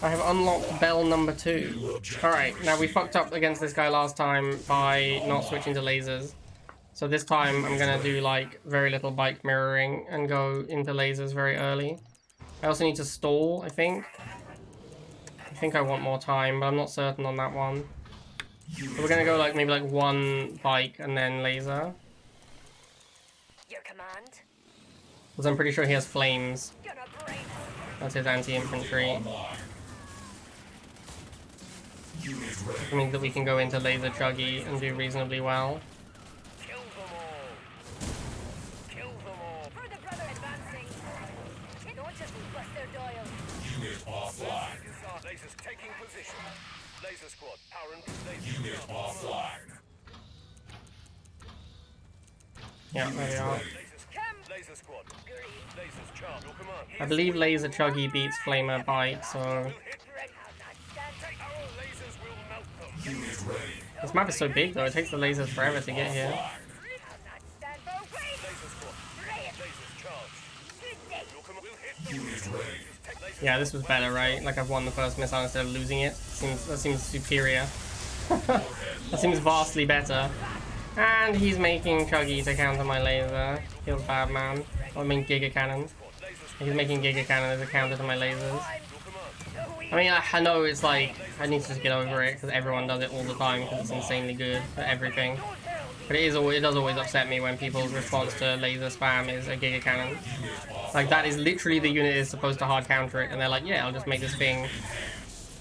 I have unlocked bell number 2. Alright, now we fucked up against this guy last time by not switching to lasers. So this time I'm gonna do like very little bike mirroring and go into lasers very early. I also need to stall, I think. I think I want more time, but I'm not certain on that one. So we're gonna go like maybe like one bike and then laser. Your command. Because I'm pretty sure he has flames. Gonna break. That's his anti-infantry. Which means that we can go into laser chuggy and do reasonably well. Kill them all. Kill them all. For the brother advancing. Launchers will bust their dial. Unit offline. Lasers taking position. Laser squad, power and Unit offline. Yeah, there we are. Laser squad. Lasers charge. Your command. I believe laser chuggy beats flamer bite, so Our lasers will melt them. Unit ready. this map is so big though, it takes the lasers forever to get here. Laser squad. Lasers charge. Your command will hit them. Unit ready. Yeah, this was better, right? Like I've won the first missile instead of losing it. That seems superior. That seems vastly better. And he's making chuggy to counter my laser. Feels bad, man. I mean Giga Cannon. He's making Giga Cannon as a counter to my lasers. I mean, I know it's like, I need to just get over it because everyone does it all the time because it's insanely good for everything. But it does always upset me when people's response to laser spam is a Giga Cannon. Like, that is literally the unit is supposed to hard counter it, and they're like, yeah, I'll just make this thing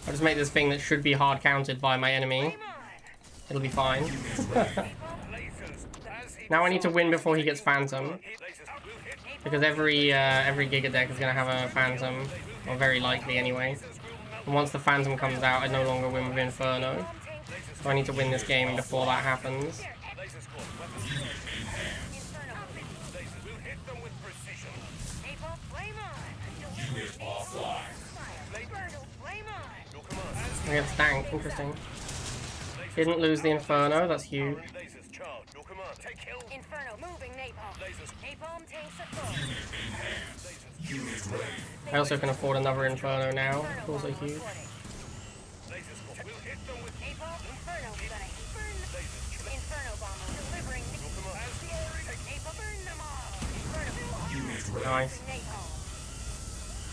that should be hard countered by my enemy. It'll be fine. Now I need to win before he gets Phantom. Because every Giga deck is going to have a Phantom, or very likely anyway. And once the Phantom comes out, I no longer win with Inferno. So I need to win this game before that happens. Unit offline. I get Stank, interesting. Didn't lose the Inferno, that's huge. Lasers charge. Your command. Take kill. Inferno moving napalm. Lasers. Napalm tanks at full. Unit ready. I also can afford another Inferno now, also huge. Lasers squad. We'll hit them with Napalm. Inferno gonna burn. Inferno bomber delivering. your command. As the order. Napalm burn them all. Inferno Unit ready. Nice. napalm.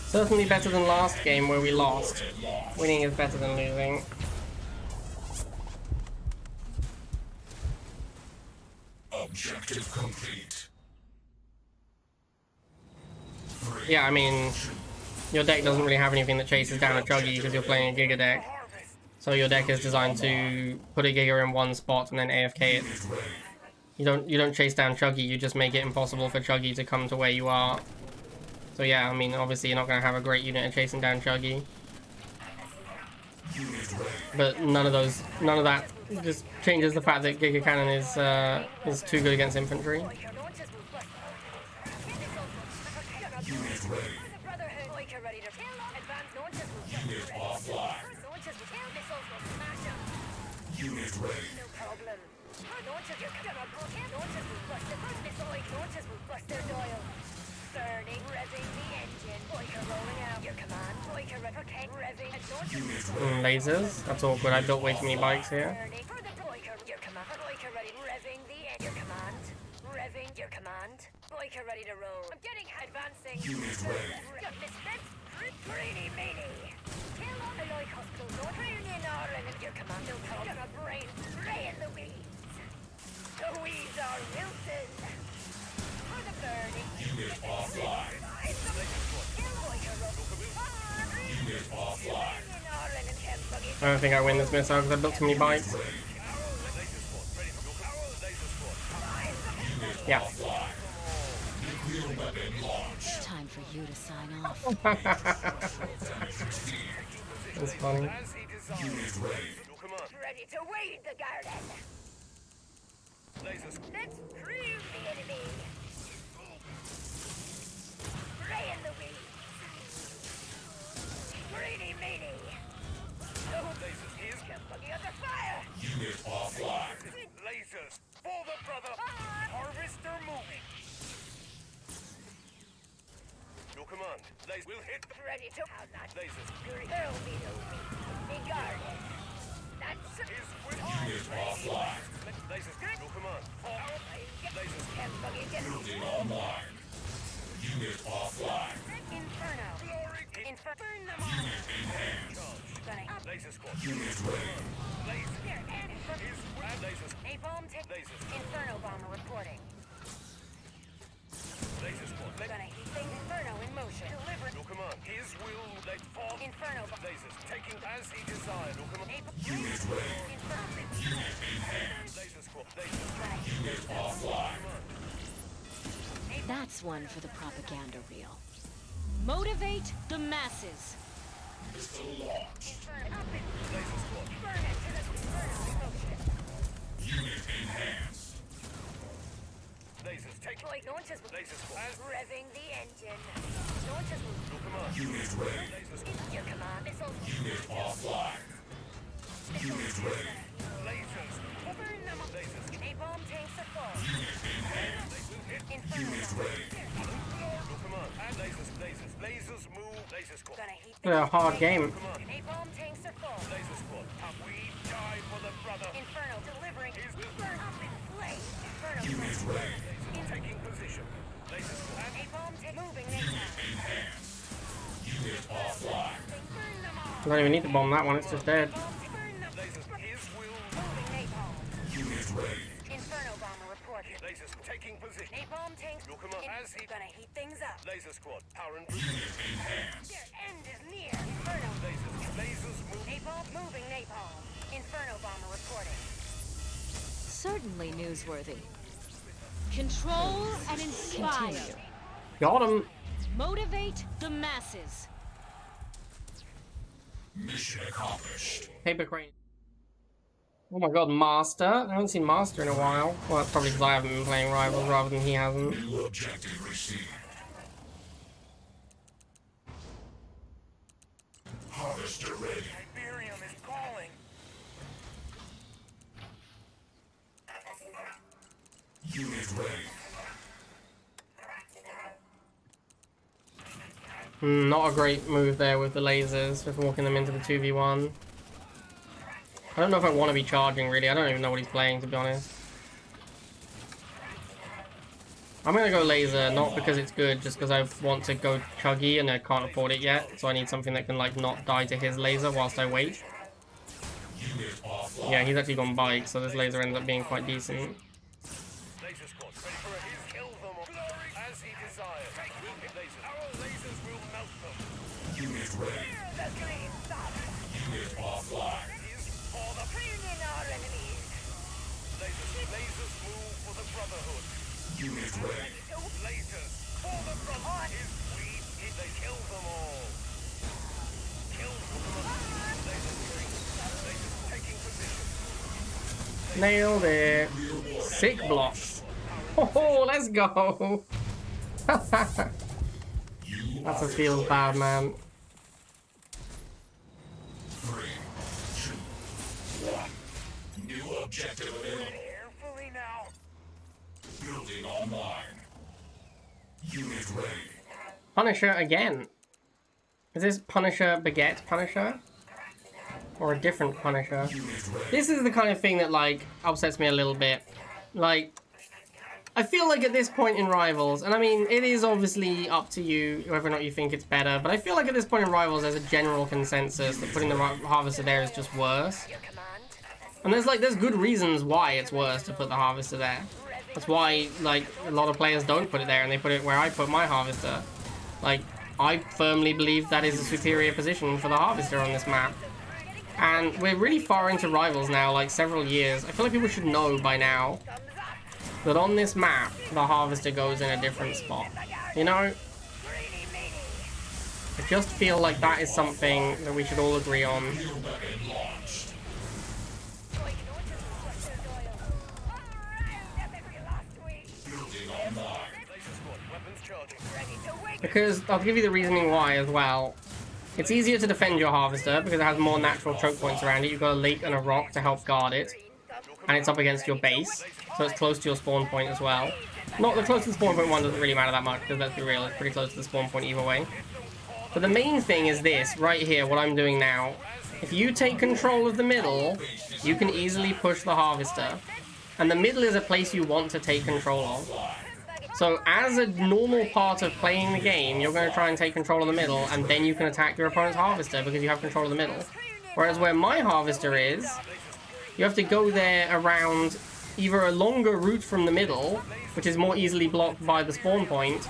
Certainly better than last game where we lost. Winning is better than losing. Objective complete. Yeah, I mean, your deck doesn't really have anything that chases down a Chuggy because you're playing a Giga deck. So your deck is designed to put a Giga in one spot and then AFK it. You don't chase down Chuggy, you just make it impossible for Chuggy to come to where you are. So yeah, I mean, obviously you're not going to have a great unit at chasing down Chuggy. But none of that just changes the fact that Giga Cannon is too good against infantry. Launchers will bust. Unit ready. Brotherhood. Boyka ready to kill. Advanced launchers will bust. Unit offline. Launchers will kill. Missiles will smash them. Unit ready. No problem. Launchers are gonna block him. Launchers will bust the first missile. Launchers will bust their dial. Burning, revving the engine. Boyka rolling out. Your command. Boyka revving, revving. And launchers Lasers? That's awkward, I built way too many bikes here. burning. For the Boyka, your command. Boyka ready. Revving the engine. Your command. Revving your command. Boyka ready to roll. I'm getting advancing. Unit ready. Got misfits. Greeny meanie. Kill on the Lloyd Hospital. Don't train in Ireland. Your command. No talk. Gonna spray in the weeds. The weeds are wilted. For the burning. Unit offline. Unit offline. I don't think I win this missile because I built too many bikes. Yeah. Nuclear weapon launch. Time for you to sign off. That's funny. As he designed. Unit ready. Your command. Ready to weed the garden. Lasers. Let's prove the enemy. Spray in the weeds. Greeny meanie. No Lasers. Here's buggy under fire. Unit offline. lasers. For the brother. Harvester moving. Your command. We'll hit. Ready to out that. Lasers. There'll be no need. Be guarded. That's Is with Unit offline. lasers. No command. Lasers. Building online. Unit offline. Inferno. Glory. Burn them all. Unit enhanced. Charge. Gonna Laser squad. Unit ready. Laser. here and Is with lasers. napalm take. Lasers. Inferno bomber reporting. Laser squad. Gonna heat things. Inferno in motion. Deliver. No command. His will. Let fall. Inferno bomber. Lasers. Taking as he desired. No command. Unit ready. Inferno. Unit enhanced. Laser squad. Lasers. Unit offline. That's one for the propaganda reel. Motivate the masses. Missile launch. Inferno. Up and Laser squad. burn it to the inferno in motion. Unit enhanced. Lasers. Take. Launches. Laser squad. As Revving the engine. Launches. no command. Unit ready. Laser squad. Your command. Missiles. Unit offline. Unit ready. Lasers. Burn them all. Lasers. Napalm tanks are full. Unit enhanced. Inferno Unit bomber. ready. No command. And lasers. Lasers. Lasers move. Laser squad. Gonna heat It's a hard game. Command. Napalm tanks are full. Laser squad. We die for the brother. Inferno delivering. Is Burn up in flames. Inferno Unit ready. taking position. Laser squad. napalm tank moving napalm. Enhanced. Unit offline. Burn them all. I don't even need to bomb that one, it's just dead. Burn them. Lasers. His will. Moving napalm. Unit ready. Inferno bomber reporting. Lasers taking position. Napalm tanks. No command. As he. Gonna heat things up. Laser squad. Power and Unit enhanced. Their end is near. Inferno. lasers. Lasers move. Napalm moving napalm. Inferno bomber reporting. Certainly newsworthy. Control and inspire. Continue. Got him. Motivate the masses. Mission accomplished. Paper crane. Oh my god, Master. I haven't seen Master in a while. Well, that's probably because I haven't been playing Rivals rather than he hasn't. New objective received. Harvester ready. Iberium is calling. Unit ready. Not a great move there with the lasers, with walking them into the 2v1. I don't know if I want to be charging, really. I don't even know what he's playing, to be honest. I'm going to go laser, not because it's good, just because I want to go chuggy and I can't afford it yet. So I need something that can, like, not die to his laser whilst I wait. Unit offline. Yeah, he's actually gone bike, so this laser ends up being quite decent. Laser squad. Ready for a hit. Kill them all. Glory. As he desires. We'll hit lasers. Our lasers will melt them. Unit ready. The green stop. Unit offline. Is for the Bring in our enemies. lasers. Lasers move for the brotherhood. Unit ready. Lasers for the brotherhood. Is we hit. They kill them all. Kill them all. Lasers taking position. Nailed it. Sick blocks. Oh, let's go. You That's are a feels bad, man. 3, 2, 1. New objective available. Carefully now. Building online. Unit ready. Punisher again. Is this Punisher Baguette Punisher? Or a different Punisher? Unit ready. This is the kind of thing that, like, upsets me a little bit. Like, I feel like at this point in Rivals, and I mean, it is obviously up to you whether or not you think it's better, but I feel like at this point in Rivals there's a general consensus that putting the Harvester there is just worse. Your command. And there's good reasons why it's worse to put the Harvester there. That's why, like, a lot of players don't put it there and they put it where I put my Harvester. Like, I firmly believe that is a superior position for the Harvester on this map. And we're really far into Rivals now, like several years. I feel like people should know by now that on this map, the Harvester goes in a different spot. You know? I just feel like that is something that we should all agree on. Weapon launched. Building online. Laser squad. Weapons charging. Because I'll give you the reasoning why as well. It's easier to defend your Harvester because it has more natural choke points around it. You've got a lake and a rock to help guard it. And it's up against your base, so it's close to your spawn point as well. Not the close to the spawn point one doesn't really matter that much, because let's be real, it's pretty close to the spawn point either way. But the main thing is this, right here, what I'm doing now. If you take control of the middle, you can easily push the Harvester. And the middle is a place you want to take control of. So as a normal part of playing the game, you're going to try and take control of the middle, and then you can attack your opponent's Harvester because you have control of the middle. Whereas where my Harvester is, you have to go there around either a longer route from the middle, which is more easily blocked by the spawn point,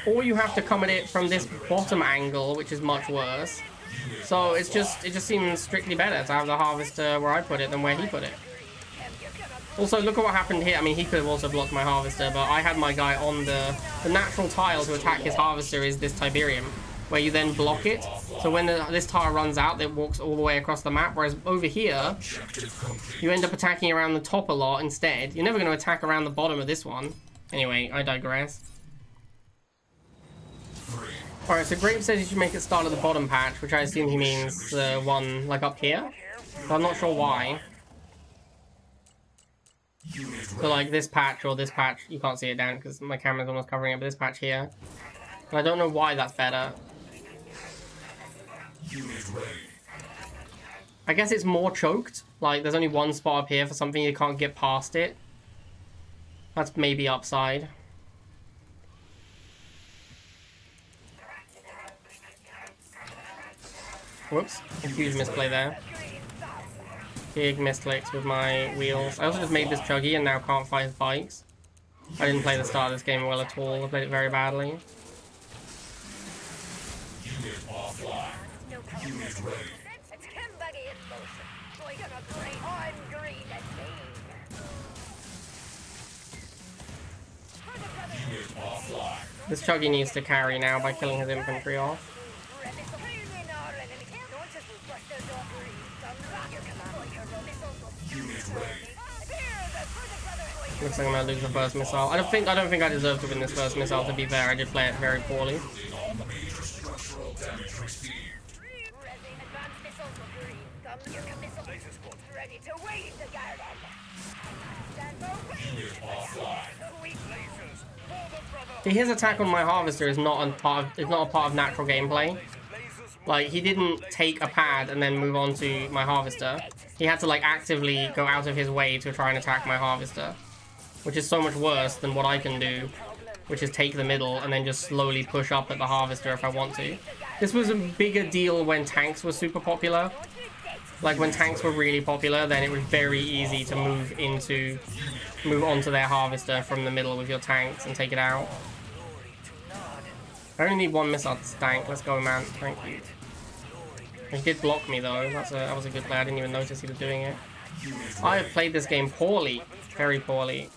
or you have to come at it from this bottom angle, which is much worse. So it just seems strictly better to have the Harvester where I put it than where he put it. Also, look at what happened here. I mean, he could have also blocked my Harvester, but I had my guy on the natural tile to attack his Harvester is this Tiberium, where you then block it. So when this tile runs out, it walks all the way across the map, whereas over here, you end up attacking around the top a lot instead. You're never going to attack around the bottom of this one. Anyway, I digress. Alright, so Grape says you should make it start at the bottom patch, which I assume he means the one, like, up here. But I'm not sure why. So, like, this patch or this patch, you can't see it down because my camera's almost covering it, but this patch here. And I don't know why that's better. I guess it's more choked. Like, there's only one spot up here for something, you can't get past it. That's maybe upside. Whoops, a huge misplay there. Big misclicks with my wheels. I also just made this chuggy and now can't fight his bikes. I didn't play the start of this game well at all. I played it very badly. This chuggy needs to carry now by killing his infantry off. Looks like I'm gonna lose the first missile. I don't think I deserve to win this first missile, to be fair. I did play it very poorly. See, his attack on my Harvester is not a part of natural gameplay. Like, he didn't take a pad and then move on to my Harvester. He had to, like, actively go out of his way to try and attack my Harvester. Which is so much worse than what I can do, which is take the middle and then just slowly push up at the Harvester if I want to. This was a bigger deal when tanks were super popular. Like, when tanks were really popular, then it was very easy to move onto their Harvester from the middle with your tanks and take it out. I only need one missile to tank. Let's go, man. Thank you. He did block me, though. That was a good play. I didn't even notice he was doing it. I have played this game poorly. Very poorly.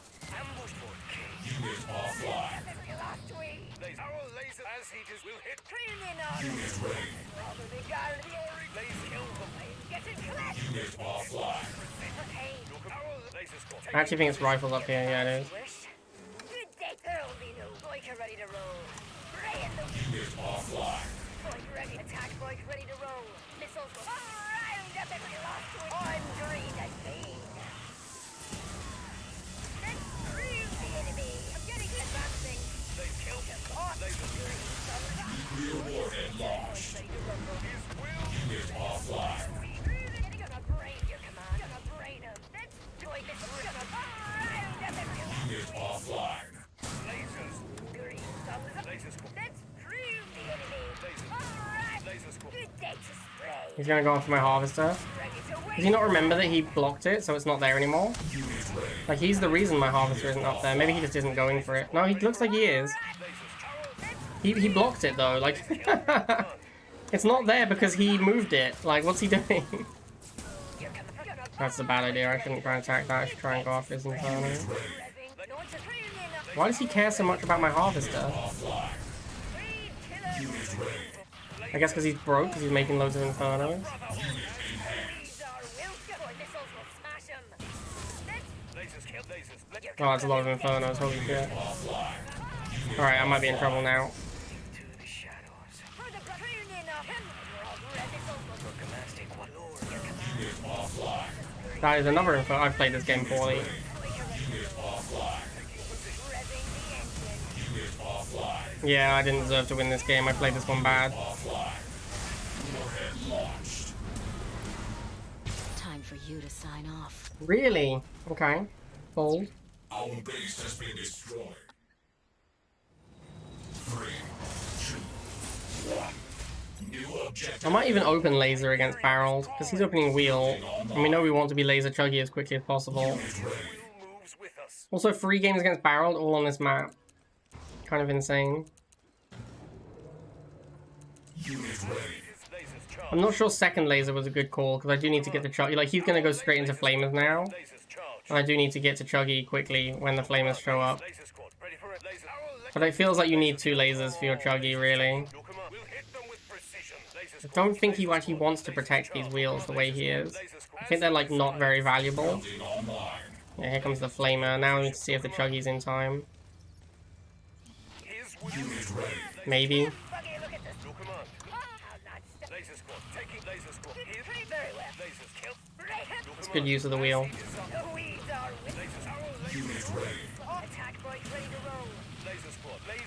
I actually think it's rifles up here. Yeah, it is. He's gonna go after my Harvester. Does he not remember that he blocked it, so it's not there anymore? Like, he's the reason my Harvester isn't up there. Maybe he just isn't going for it. No, he looks like he is. He blocked it, though. Like, it's not there because he moved it. Like, what's he doing? That's a bad idea. I shouldn't try and attack that. I should try and go after his Inferno. Why does he care so much about my Harvester? I guess because he's broke, because he's making loads of Infernos. Oh, that's a lot of Infernos, holy shit. Alright, I might be in trouble now. That is another Inferno. I've played this game poorly. Yeah, I didn't deserve to win this game. I played this one bad. Time for you to sign off. Really? Okay. Bold. Our base has been destroyed. 3, 2, 1. New objective. I might even open laser against barrels, because he's opening wheel, and we know we want to be laser chuggy as quickly as possible. Wheel moves with us. Also, 3 games against barrel, all on this map. Kind of insane. Unit ready. His lasers charged. I'm not sure second laser was a good call, because I do need to get the chuggy. Like, he's going to go straight into flamers now. Lasers charged. And I do need to get to chuggy quickly when the flamers show up. Laser squad, ready for it. Laser. But it feels like you need 2 lasers for your chuggy, really. Your command. We'll hit them with precision. Laser I squad. don't think he actually wants to protect these wheels the way he is. I think they're, like, not very valuable. Building online. Yeah, here comes the flamer. Now we need to see if the chuggy's in time. His wheel. Unit ready. Maybe. Buggy, look at this. Your command. How not Laser squad, taking laser squad. His very well. lasers kill. It's good use of the wheel. The weeds are with Lasers. Unit ready. attack bike ready to roll. Laser squad. Laser.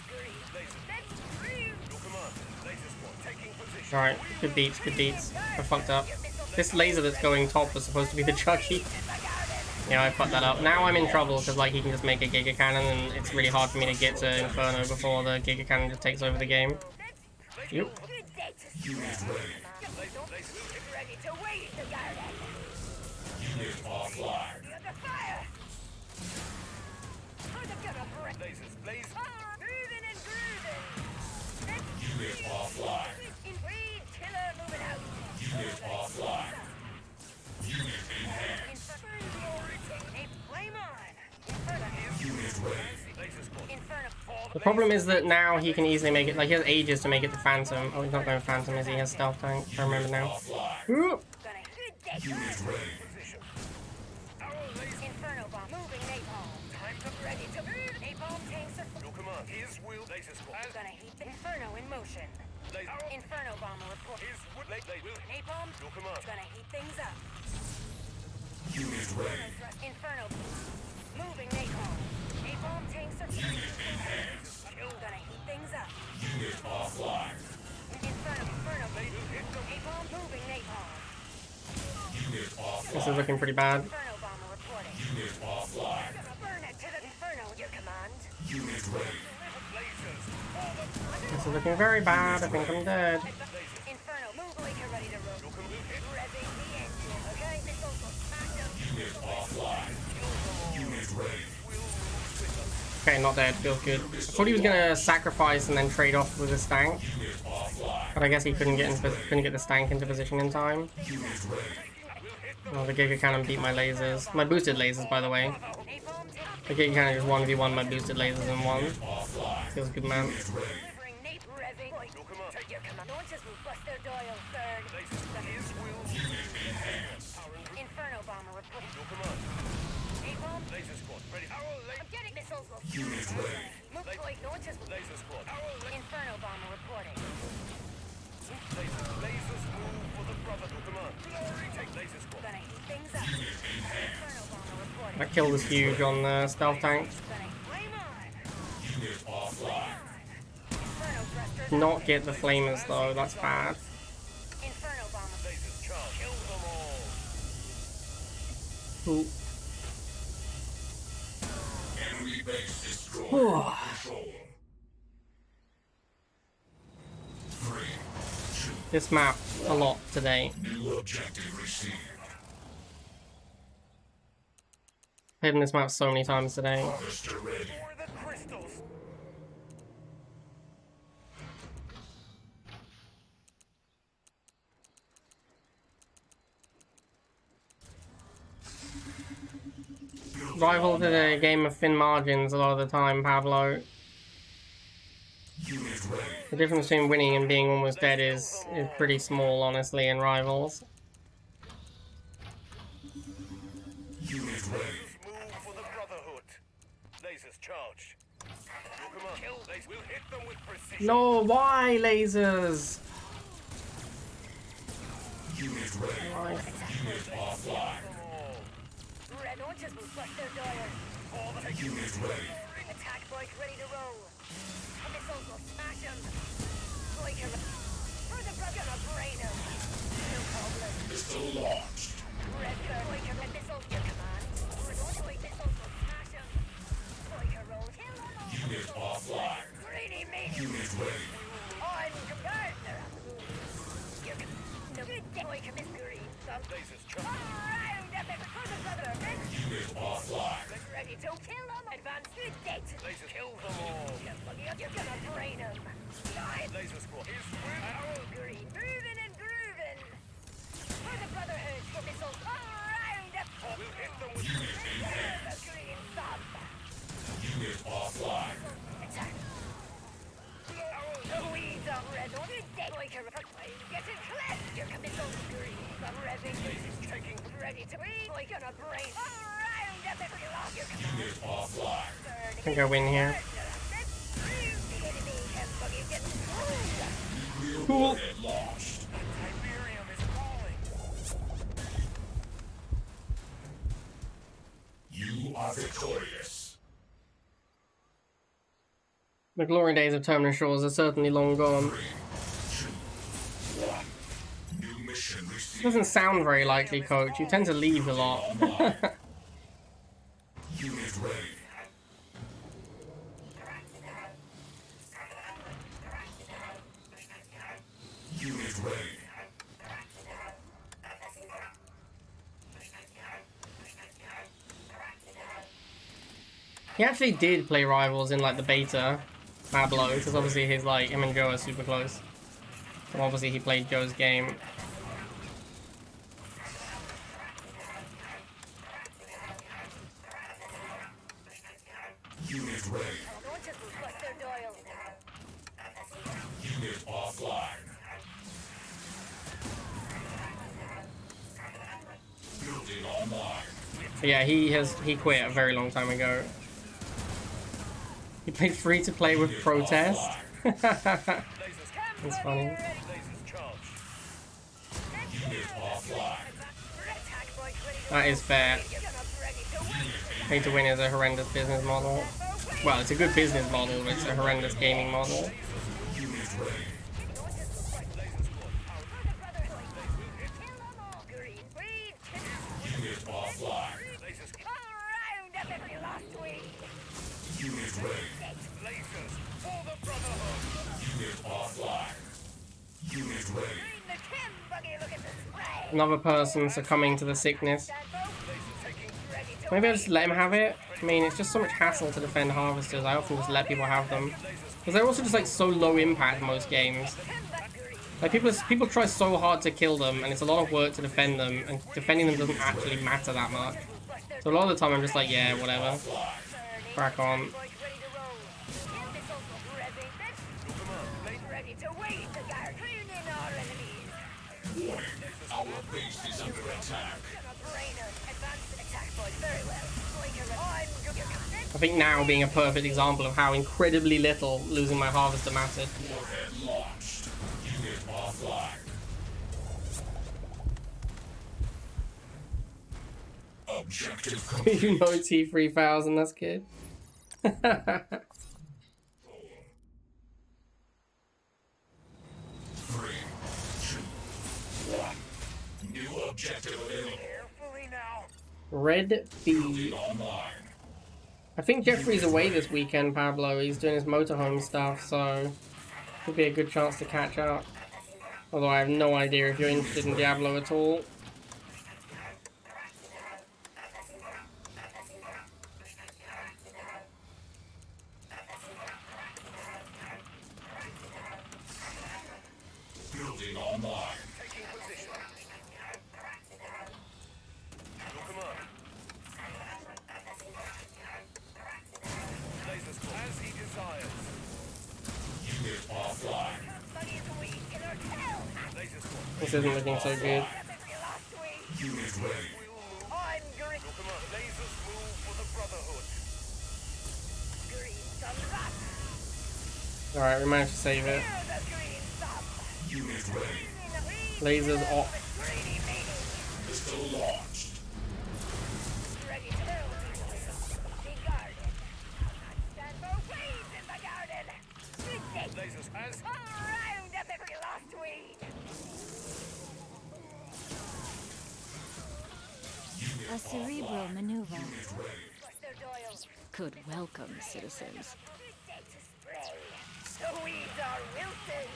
Let's scream. Your command. Laser squad, taking position. Alright, good beats, good beats. I fucked up. This laser that's going top was supposed to be the chuggy. Yeah, I fucked that up. Now I'm in trouble because like he can just make a Giga Cannon and it's really hard for me to get to Inferno before the Giga Cannon just takes over the game. Yep. Good day to Unit ready. ready to wait the garden. Unit offline. Under fire. I'm gonna break. Lasers. Laser. Moving and grooving. Unit offline. In breed killer moving out. Unit offline. Unit enhanced. Flame on. Inferno. Unit ready. Laser squad. Inferno. The problem is that now he can easily make it, like he has ages to make it to Phantom. Oh, he's not going Phantom, is he? He has Stealth Tank. I remember now. Offline. Ooh. Gonna hit that. Unit ready. Position. Inferno bomb. Moving napalm. Time to Ready to move. Napalm tanks are Your command. His wheel. Laser squad. gonna heat the Inferno in motion. Laser. Inferno bomber report. His wood. They will. Napalm. Your command. Gonna heat things up. Unit ready. Inferno. Moving napalm. Napalm tanks are Enhanced. gonna heat things up. Unit offline. Inferno. Napalm. Moving napalm. Unit offline. This is looking pretty bad. Inferno bomber reporting. Unit offline. Gonna burn it to the Inferno with your command. Unit ready. Lasers. This is looking very bad. I think I'm dead. Inferno. Move like you're ready to roll. Revving the engine. Okay, missiles will smash them. Unit offline. Unit ready. Okay, not dead. Feels good. I thought he was gonna sacrifice and then trade off with his tank, Unit offline. but I guess he couldn't get the stank into position in time. Unit ready. Oh, the Giga Cannon beat my lasers. My boosted lasers, by the way. Napalm tank. The Giga Cannon just 1v1 my boosted lasers in one. Offline. Feels good, man. Delivering nape. Revving. Take your command. Launches will bust their dial. Third. His wheel. Unit enhanced. Inferno bomber reporting. Your command. Napalm. Laser squad. Ready. I'm getting missiles will Unit ready. move like launches will Laser squad. Inferno bomber reporting. Lasers move for the brother. Your command. Take laser squad. Gonna heat things up. Inferno bomber reporting. That kill was huge on the stealth tank. Gonna flame on. Unit offline. Inferno thrusters. Not get the flamers though, that's bad. Inferno bomber. Lasers charge. Kill them all. Ooh. Enemy base destroyed. Control. 3, This map a lot today. 2. New objective received. Played in this map so many times today. Harvester ready. For the crystals. Rival to the game of thin margins a lot of the time, Pablo. Unit ready. The difference between winning and being almost dead is pretty small, honestly, in Rivals. Unit ready. Move for the brotherhood. Lasers charged. Your command. Kill. Lasers. We'll hit them with precision. No, why lasers? Unit ready. Why? Unit offline. Red launches will bust their dial. Unit ready. Attack bike ready to roll. Missiles will smash him. Like a... For the brother, gonna brain him. No problem. Missile launched. Red bird, like a missiles, your command. Like missiles will smash him. Like a roll. Kill them all. Unit offline. Greedy meat. Unit ready. I'm compared. You can... No good day. Like a miss green. Some... Lasers charged. Around up it for the brother. Unit offline. Ready to kill them. Advance good date. Lasers kill them all. You're gonna brain him. Die. Laser squad is Arrow green. Moving and grooving. For the brotherhood. For missiles. Around up. We'll hit them with The green thumb. Unit offline. Attack. The weeds are red. Good day. Like a... Getting cleansed. Your missiles green. I'm revving. lasers taking. Ready to eat. Like on a brain. Around up. You lost your command. Unit offline. I think I win here. Cool. Unit launched. Tiberium is falling. You are victorious. The glory days of Terminus Shores are certainly long gone. 3, 2, 1. New mission received. Doesn't sound very likely, Coach. You tend to leave a lot. Online. Unit ready. Unit ready. He actually did play Rivals in like the beta, Pablo, because obviously him and Joe are super close. And obviously he played Joe's game. Unit ready. Unit offline. Building online. But yeah, he quit a very long time ago. He played free to play with Protest. Lasers That's funny. lasers charged. Unit offline. That is fair. Pay to win is a horrendous business model. Well, it's a good business model, but it's a horrendous gaming model. Unit ready. Unit offline. Unit ready. Lasers for the brotherhood. Unit offline. Unit ready. Another person succumbing to the sickness. Maybe I'll just let him have it. I mean, it's just so much hassle to defend harvesters. I often just let people have them. Because they're also just like so low impact in most games. Like people try so hard to kill them, and it's a lot of work to defend them, and defending them doesn't actually matter that much. So a lot of the time I'm just like, yeah, whatever. Crack on. Our base is under attack. I think now being a perfect example of how incredibly little losing my harvester mattered. Warhead launched. Unit offline. Objective complete. You know T3000, that's good. 3, 2, 1. New objective available. Carefully now. Red B. Building online. I think Jeffrey's away this weekend, Pablo. He's doing his motorhome stuff, so could be a good chance to catch up. Although I have no idea if you're interested in Diablo at all. Building online. Taking position. Look 'em up. Lasers as he desires. Unit offline. Laser squad. This isn't looking so good. Unit ready. Look 'em up. Lasers move for the brotherhood. Alright, we managed to save it. Unit ready. Lasers off. Missile launched. has. Round up every last weed. A cerebral maneuver. Buster Doyle. Good welcome, citizens. Data spray. The weeds are wilting.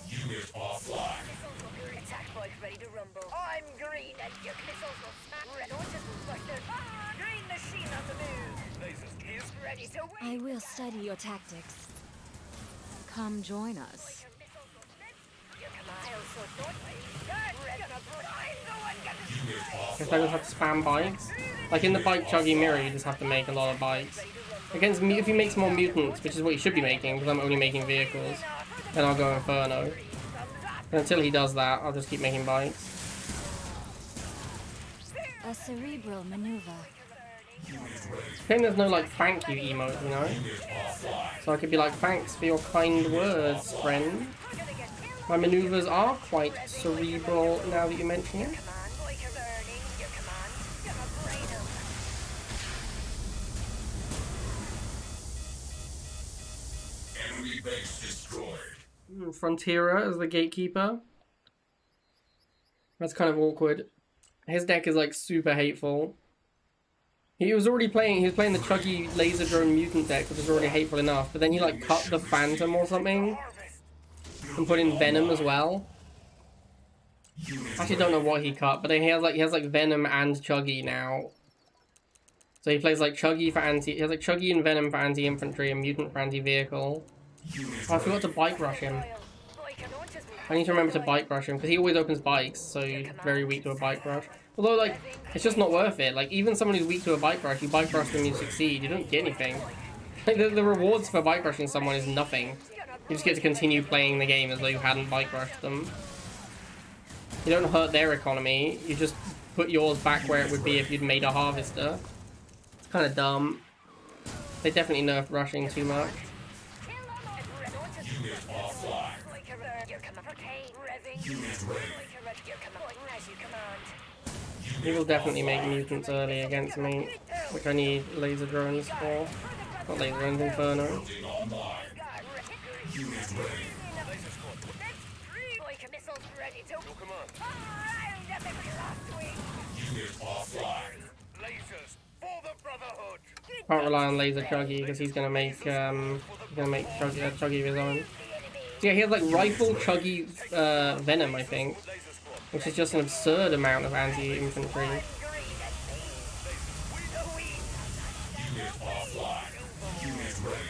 Unit offline. Attack bike ready to rumble. I'm green and your missiles will smash. Red Orchard will buster. Green machine on the move. Lasers, here's Ready to win. I will study your tactics. Come join us. Your missiles will flip. Your command. I also thought Red gonna I'm the one getting Unit Guess I offline. just have to spam bikes. Like in the bike chuggy mirror, you just have to make a lot of bikes. Against if he makes more mutants, which is what he should be making, because I'm only making vehicles, then I'll go Inferno. And until he does that, I'll just keep making bikes. A cerebral maneuver. Shame there's no like thank you emote, you know? So I could be like, thanks for your kind words, friend. My maneuvers are quite cerebral now that you mention it. command. Like you're burning. Your command. Gonna brain him. Enemy base destroyed. Frontierer as the gatekeeper. That's kind of awkward. His deck is like super hateful. He was playing the chuggy laser drone mutant deck, which was already hateful enough, but then he like cut the Phantom or something and put in Venom as well. I actually don't know what he cut, but then he has like Venom and Chuggy now. So he plays like Chuggy for he has like Chuggy and Venom for anti-infantry and Mutant for anti-vehicle. Oh, I forgot to bike rush him. Like an Orchard will I need to remember to bike rush him, because he always opens bikes, so he's very weak to a bike rush. Although, like, it's just not worth it. Like, even someone who's weak to a bike rush, you bike rush them, you succeed. You don't get anything. Like, the rewards for bike rushing someone is nothing. You just get to continue playing the game as though you hadn't bike rushed them. You don't hurt their economy, you just put yours back where it would be if you'd made a harvester. It's kind of dumb. They definitely nerfed rushing too much. Unit offline. Unit ready. He will definitely make mutants early against me, which I need laser drones for. Not laser drones, Inferno. Building online. Unit ready. your command. Unit offline. Lasers for the Brotherhood. Can't rely on laser Chuggy because he's gonna make Chuggy of his own. So yeah, he has like rifle Chuggy Venom, I think, which is just an absurd amount of anti-infantry. Unit offline. Unit ready.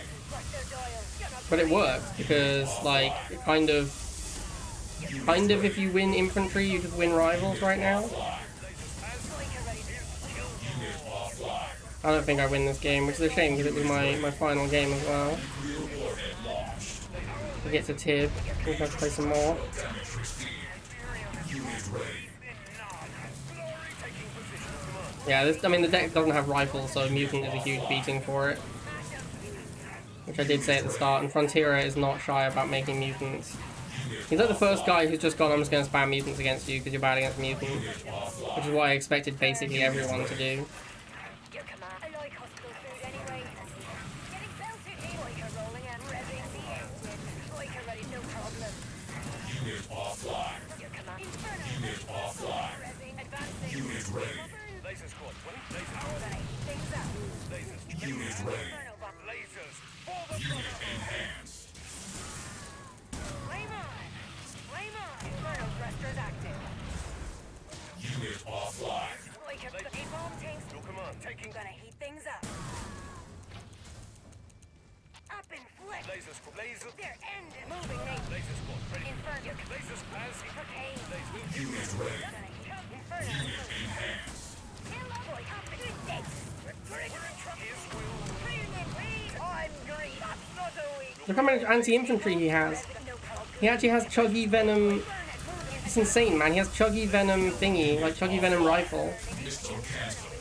But it works because like it kind of if you win infantry, you just win rivals right now. Unit offline. I don't think I win this game, which is a shame because it was my final game as well. Real warhead launched. We get to Tib. We have to play some more. Unit ready. Yeah, I mean the deck doesn't have rifles, so mutant is a huge beating for it. Which I did say at the start, and Frontierer is not shy about making mutants. He's like the first guy who's just gone, I'm just going to spam mutants against you because you're bad against mutants. Which is what I expected basically everyone to do. Your command. I like hospital food anyway. Getting belted in. Like rolling and revving the engine. Like ready, no problem. Unit offline. Your command. Inferno. Unit offline. Revving. Advancing. Unit ready. Laser squad, 20 lasers. Ready. Things up. Lasers. Unit ready. Inferno bomb. Lasers for the Unit Brotherhood. enhanced. Flame on. Flame on. Inferno thrusters active. Unit offline. Like a napalm tanks. Your command, taking Gonna heat things up. Up and flick. laser squad. Laser. They're ending. Moving nate. Laser squad, ready. Inferno. Laser squad. Cocaine. Unit ready. Gonna heat up. Inferno. Enhanced. Kill up. Like up. Good dates. We're in trouble. Here's Will. I'm green. That's not a weed. Look how much anti-infantry he has. No problem. He actually has Chuggy Venom. It's insane, man. He has Chuggy Venom thingy, like Chuggy Venom rifle. Missile cancelled.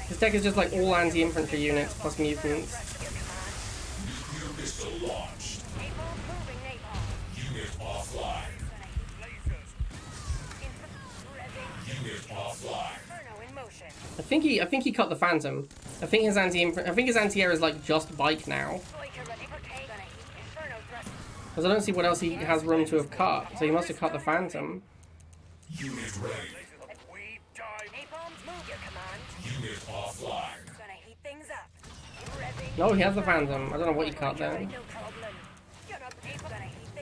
His deck is just like all anti-infantry units plus mutants. Nuclear missile launched. Napalm moving napalm. Unit offline. Lasers. Revving. Unit offline. Inferno in motion. I think he cut the Phantom. I think his anti-air is like just bike now. Like a ready for K. Gonna heat. Inferno Because I don't see what else he has room to have cut. So he must have cut the Phantom. Unit ready. We dive. Napalms, move your command. Unit offline. Gonna heat things up. Revving. No, he has the Phantom. I don't know what he cut there. No problem. Gonna heat the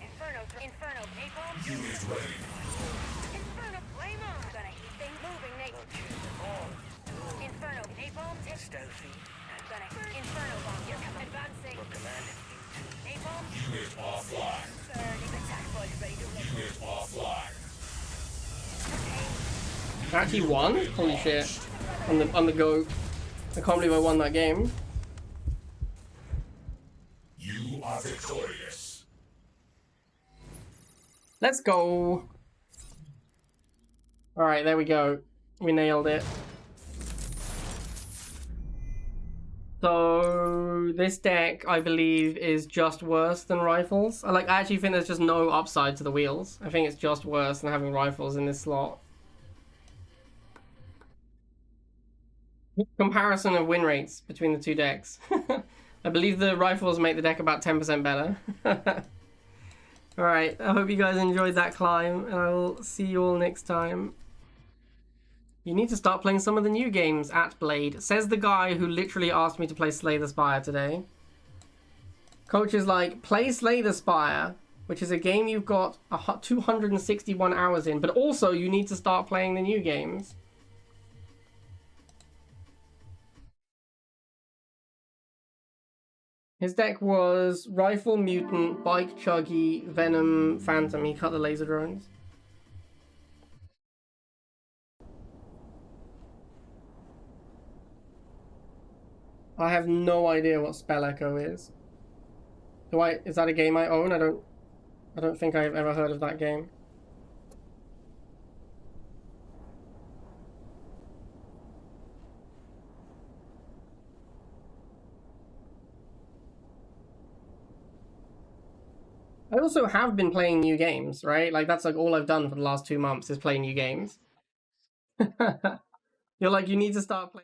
Inferno napalms. Unit ready. Inferno flame on. Gonna heat things moving Inferno napalms. Stealthy. Inferno bomb. Your command advancing. Commanded. Napalm. Unit offline. Burning attack bud ready to roll. Unit offline. Actually won? Holy shit. On the go. I can't believe I won that game. You are victorious. Let's go. Alright, there we go. We nailed it. So this deck, I believe, is just worse than Rifles. I actually think there's just no upside to the wheels. I think it's just worse than having Rifles in this slot. Comparison of win rates between the two decks. I believe the Rifles make the deck about 10% better. Alright, I hope you guys enjoyed that climb, and I will see you all next time. You need to start playing some of the new games at Blade, says the guy who literally asked me to play Slay the Spire today. Coach is like, play Slay the Spire, which is a game you've got 261 hours in, but also you need to start playing the new games. His deck was Rifle, Mutant, Bike, Chuggy, Venom, Phantom. He cut the laser drones. I have no idea what Spell Echo is. Is that a game I own? I don't think I've ever heard of that game. I also have been playing new games, right? Like, that's like all I've done for the last 2 months is play new games. You're like, you need to start playing.